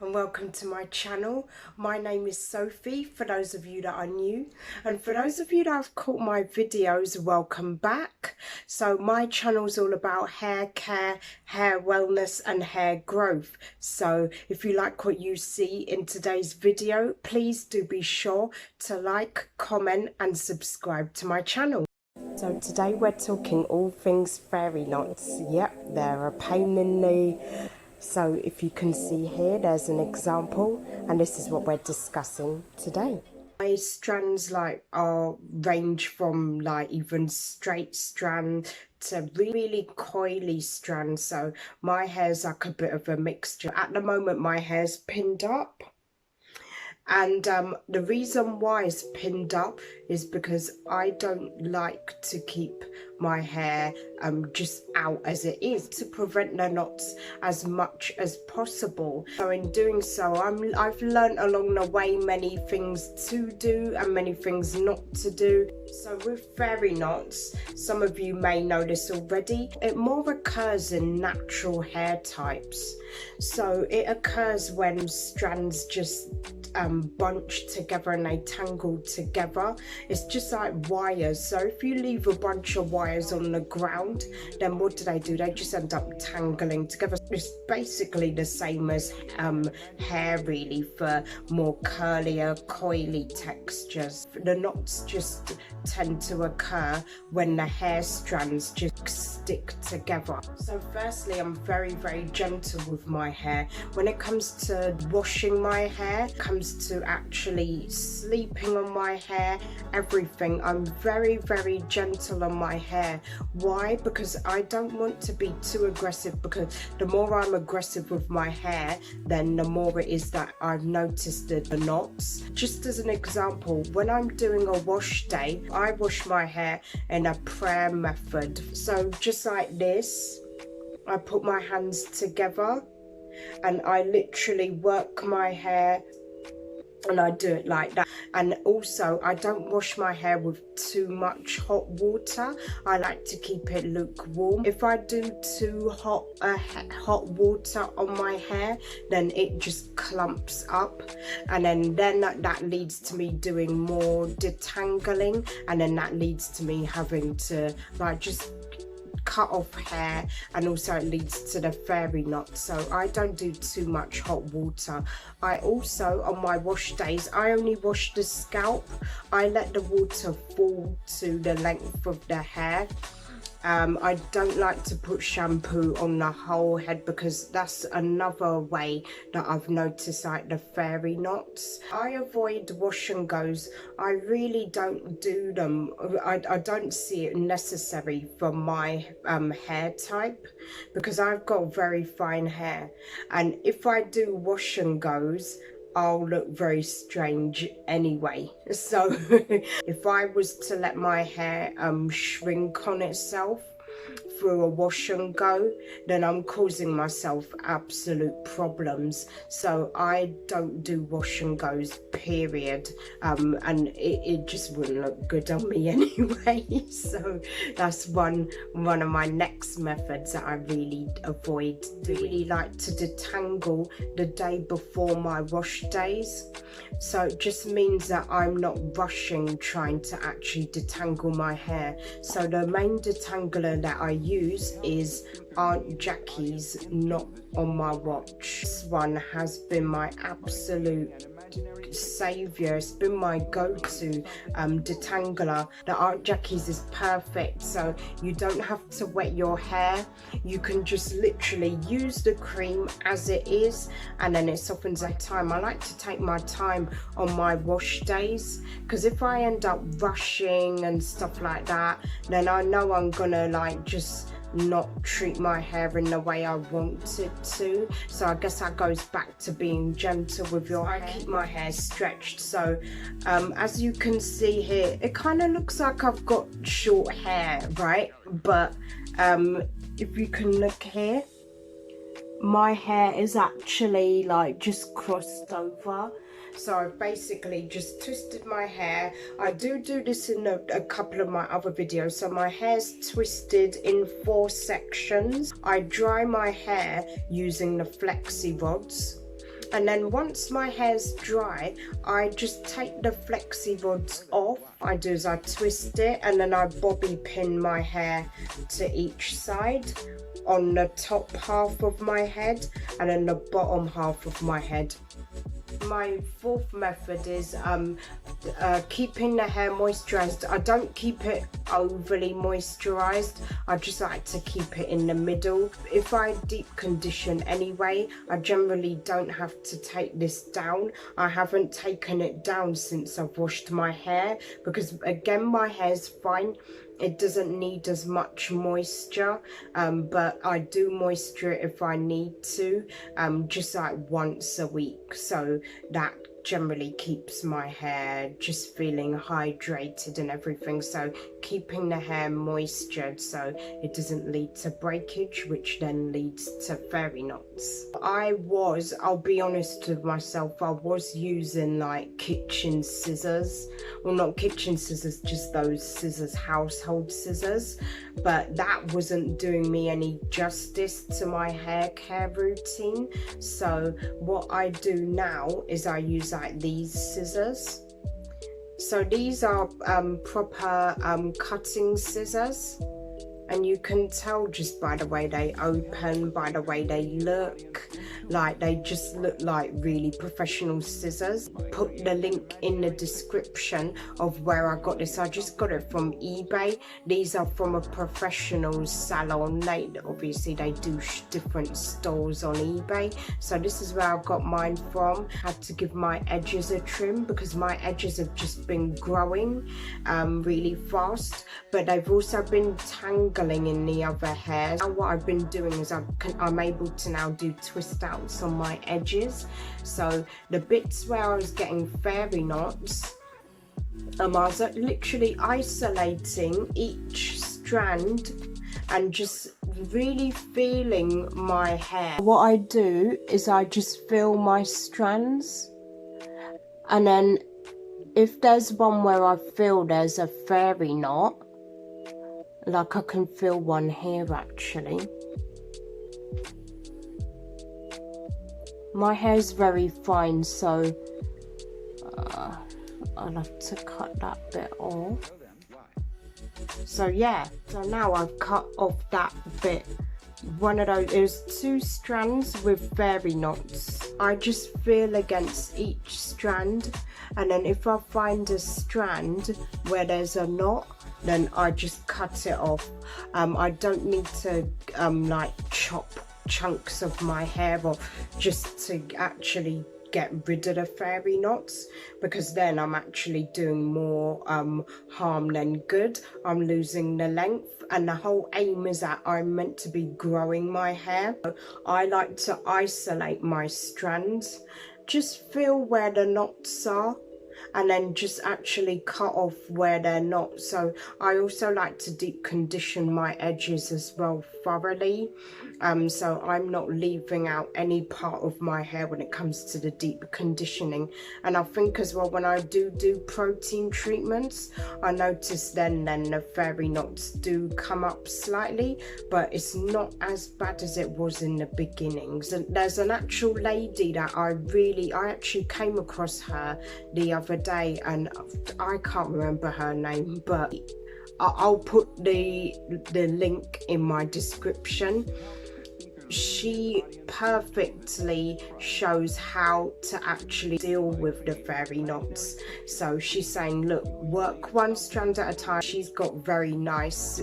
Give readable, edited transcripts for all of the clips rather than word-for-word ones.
and welcome to my channel. My name is Sophie, for those of you that are new, and for those of you that have caught my videos, welcome back. So my channel is all about hair care, hair wellness and hair growth. So if you like what you see in today's video, please do be sure to like, comment and subscribe to my channel. So today we're talking all things fairy knots. Yep, they're a pain in the... So if you can see here, there's an example, and this is what we're discussing today. My strands are range from even straight strand to really coily strands. So my hair's like a bit of a mixture. At the moment my hair's pinned up. And the reason why it's pinned up is because I don't like to keep my hair just out as it is, to prevent the knots as much as possible. So in doing so, I've learned along the way many things to do and many things not to do. So with fairy knots, some of you may know this already, it more occurs in natural hair types. So it occurs when strands just bunch together and they tangle together. It's just like wires. So if you leave a bunch of wires on the ground, then what do? They just end up tangling together. It's basically the same as hair, really, for more curlier, coily textures. The knots just tend to occur when the hair strands just stick together. So firstly, I'm very gentle with my hair. When it comes to washing my hair, comes to actually sleeping on my hair, everything, I'm very gentle on my hair. Why? Because I don't want to be too aggressive, because the more I'm aggressive with my hair, then the more it is that I've noticed the knots. Just as an example, when I'm doing a wash day, I wash my hair in a prayer method. So just like this, I put my hands together and I literally work my hair, and I do it like that. And also, I don't wash my hair with too much hot water. I like to keep it lukewarm. If I do too hot water on my hair, then it just clumps up, and then that leads to me doing more detangling, and then that leads to me having to just cut off hair, and also it leads to the fairy knot. So I don't do too much hot water. I also, on my wash days, I only wash the scalp. I let the water fall to the length of the hair. I don't like to put shampoo on the whole head, because that's another way that I've noticed the fairy knots. I avoid wash and goes. I really don't do them. I don't see it necessary for my hair type, because I've got very fine hair, and if I do wash and goes, I'll look very strange anyway. So if I was to let my hair shrink on itself through a wash and go, then I'm causing myself absolute problems. So I don't do wash and goes, period. And it just wouldn't look good on me anyway. So that's one of my next methods that I really avoid. Really like to detangle the day before my wash days. So it just means that I'm not rushing trying to actually detangle my hair. So the main detangler that I use is Aunt Jackie's Knot on My Watch. This one has been my absolute saviour. It's been my go-to detangler. The Aunt Jackie's is perfect, so you don't have to wet your hair. You can just literally use the cream as it is, and then it softens that time. I like to take my time on my wash days, because if I end up rushing and stuff like that, then I know I'm gonna just not treat my hair in the way I want it to. So I guess that goes back to being gentle with your hair. I keep my hair stretched, so as you can see here, it kind of looks like I've got short hair, right? But if you can look here, my hair is actually just crossed over. So I've basically just twisted my hair. I do this in a couple of my other videos. So my hair's twisted in 4 sections. I dry my hair using the flexi rods. And then once my hair's dry, I just take the flexi rods off. I do is I twist it and then I bobby pin my hair to each side on the top half of my head and then the bottom half of my head. My fourth method is keeping the hair moisturized. I don't keep it overly moisturized. I just like to keep it in the middle. If I deep condition anyway, I generally don't have to take this down. I haven't taken it down since I've washed my hair because again, my hair's fine. It doesn't need as much moisture, but I do moisture it if I need to, just like once a week. So that generally keeps my hair just feeling hydrated and everything, so keeping the hair moistured so it doesn't lead to breakage, which then leads to fairy knots. I'll be honest with myself, I was using like kitchen scissors, well not kitchen scissors, just those scissors, household scissors, but that wasn't doing me any justice to my hair care routine. So what I do now is I use like these scissors. So these are proper cutting scissors, and you can tell just by the way they open, by the way they look, like they just look like really professional scissors. Put the link in the description of where I got this. I just got it from eBay. These are from a professional salon. Obviously they do different stores on eBay, so this is where I got mine from. Had to give my edges a trim because my edges have just been growing really fast, but they've also been tangling in the other hair. Now what I've been doing is I'm able to now do twist outs on my edges. So the bits where I was getting fairy knots, I was literally isolating each strand and just really feeling my hair. What I do is I just feel my strands, and then if there's one where I feel there's a fairy knot, like I can feel one here actually. My hair's very fine, so I'll have to cut that bit off. So yeah, so now I've cut off that bit. One of those, there's two strands with fairy knots. I just feel against each strand, and then if I find a strand where there's a knot, then I just cut it off. I don't need to like chop chunks of my hair off just to actually get rid of the fairy knots, because then I'm actually doing more harm than good. I'm losing the length, and the whole aim is that I'm meant to be growing my hair. I like to isolate my strands, just feel where the knots are, and then just actually cut off where they're not. So I also like to deep condition my edges as well thoroughly, so I'm not leaving out any part of my hair when it comes to the deep conditioning. And I think as well, when I do protein treatments, I notice then the fairy knots do come up slightly, but it's not as bad as it was in the beginnings. And there's an actual lady that I actually came across her the other day, and I can't remember her name, but I'll put the link in my description. She perfectly shows how to actually deal with the fairy knots. So she's saying, look, work one strand at a time. She's got very nice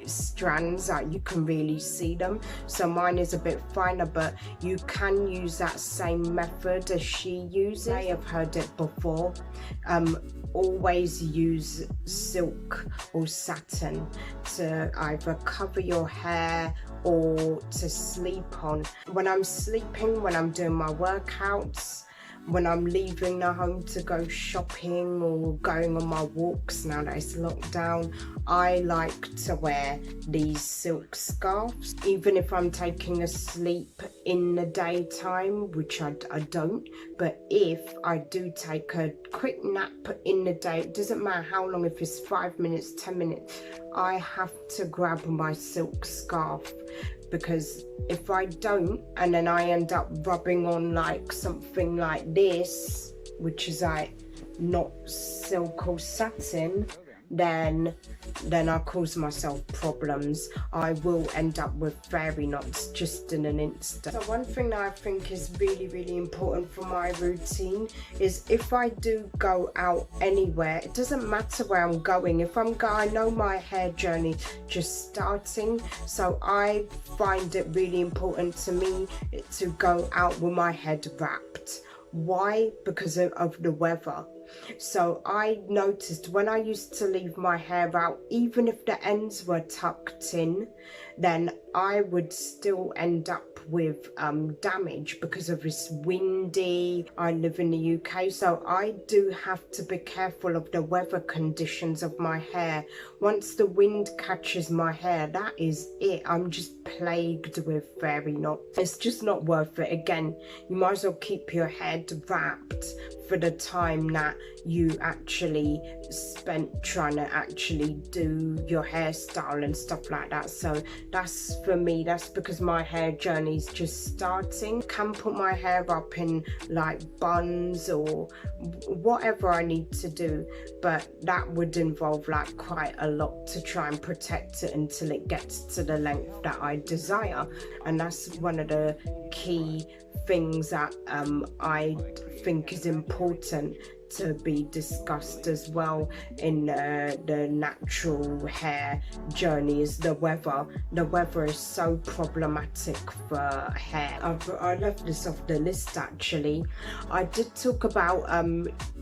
strands that you can really see them, so mine is a bit finer, but you can use that same method as she uses. I have heard it before. Always use silk or satin to either cover your hair or to sleep on. When I'm sleeping, when I'm doing my workouts, when I'm leaving the home to go shopping or going on my walks now that it's locked down, I like to wear these silk scarves. Even if I'm taking a sleep in the daytime, which I don't, but if I do take a quick nap in the day, it doesn't matter how long, if it's 5 minutes, 10 minutes, I have to grab my silk scarf, because if I don't and then I end up rubbing on like something like this, which is like not silk or satin, then I cause myself problems. I will end up with fairy knots just in an instant. So one thing that I think is really important for my routine is if I do go out anywhere, it doesn't matter where I'm going. If I know my hair journey just starting, so I find it really important to me to go out with my head wrapped. Why? Because of the weather. So I noticed when I used to leave my hair out, even if the ends were tucked in, then I would still end up with damage because of this windy. I live in the UK, so I do have to be careful of the weather conditions of my hair. Once the wind catches my hair, that is it. I'm just plagued with fairy knots. It's just not worth it. Again, you might as well keep your head wrapped for the time that you actually spent trying to actually do your hairstyle and stuff like that. So that's for me, that's because my hair journey is just starting. Can put my hair up in like buns or whatever I need to do, but that would involve like quite a lot to try and protect it until it gets to the length that I desire. And that's one of the key things that I think is important to be discussed as well in the natural hair journey is the weather. The weather is so problematic for hair. I left this off the list actually. I did talk about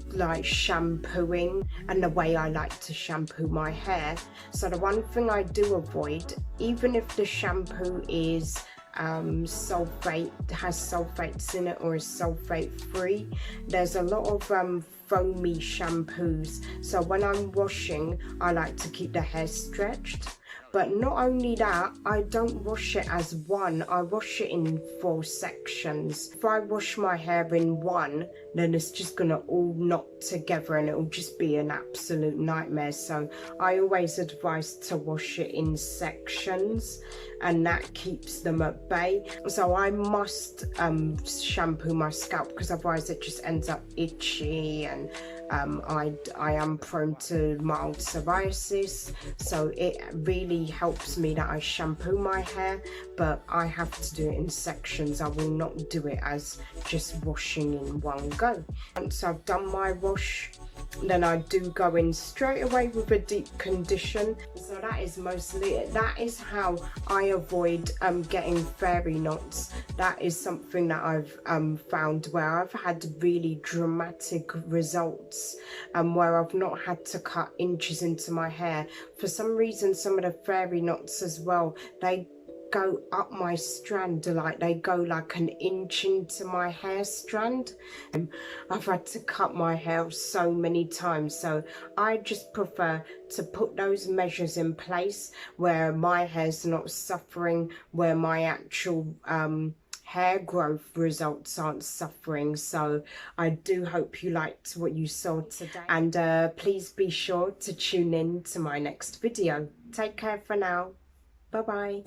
like shampooing and the way I like to shampoo my hair. So the one thing I do avoid, even if the shampoo is sulfate, has sulfates in it or is sulfate free, there's a lot of foamy shampoos. So when I'm washing, I like to keep the hair stretched. But not only that, I don't wash it as one, I wash it in 4 sections. If I wash my hair in one, then it's just gonna all knot together and it'll just be an absolute nightmare. So I always advise to wash it in sections, and that keeps them at bay. So I must shampoo my scalp, because otherwise it just ends up itchy, and I am prone to mild psoriasis, so it really helps me that I shampoo my hair, but I have to do it in sections. I will not do it as just washing in one go. Once I've done my wash, then I do go in straight away with a deep condition. So that is mostly it. That is how I avoid getting fairy knots. That is something that I've found where I've had really dramatic results, where I've not had to cut inches into my hair. For some reason, some of the fairy knots as well, they go up my strand, like they go like an inch into my hair strand. I've had to cut my hair so many times, so I just prefer to put those measures in place where my hair's not suffering, where my actual hair growth results aren't suffering. So I do hope you liked what you saw today, and please be sure to tune in to my next video. Take care for now. Bye bye.